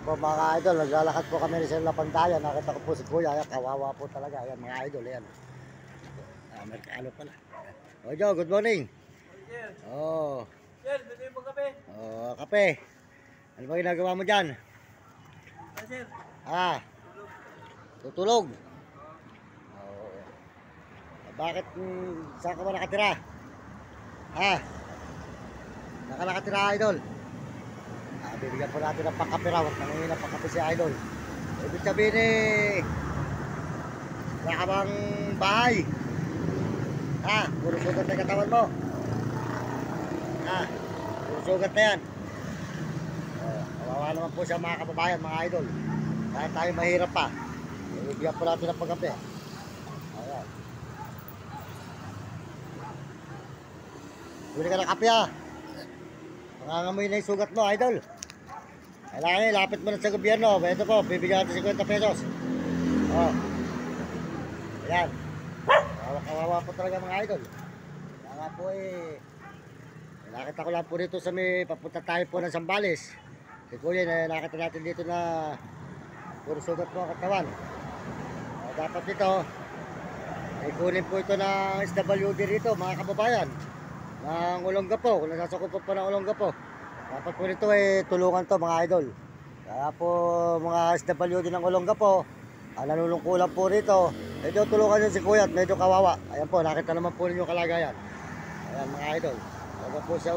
Po mga idol, naglalakad po kami sa Lapandayan. Nakita ko po si Kuya, ayan, kawawa po talaga. Ayan mga idol, ayan. Amerikano pala. O Joe, good morning. Sir, Oh, sir, bigay mo kape. oh, kape. Ano ba ginagawa mo dyan? Sir, Ah, tulog. tutulog. Oh, bakit, saan ka ba nakatira? Ah, saan ka nakatira idol? Bibigyan po natin ng pangkape raw at nangingin ng pangkape si idol. Ibig sabihin wala ka bang bahay? Puro sugat na katawan mo. Puro sugat na yan. Kawawa naman po siya mga kababayan, mga idol. Kahit tayo mahirap pa, ibigyan po natin ng pangkape. Ayan. Bili ka ng kape Nangangamoy na yung sugat mo, idol. Kailangan lapit mo na sa gobyerno. Ito po, bibigyan natin 50 pesos. Oh. Ayan. Kawawa po talaga mga idol. Kaya nga po nakita ko lang po dito sa may papunta tayo po ng Zambales. Si Kuya, nakita natin dito na puro sugat po ang katawan. Dapat dito, kunin po ito ng SWD rito mga kababayan. Ng Olongapo, kung nasasakupan po ng Olongapo. Dapat po nito tulungan to mga idol. Kaya po mga SWD ng Olongapo, nanunungkulan po rito. Medyo tulungan nyo si Kuya at medyo kawawa. Ayan po, nakita naman po ninyo kalagayan. Ayan mga idol. Talaga po siya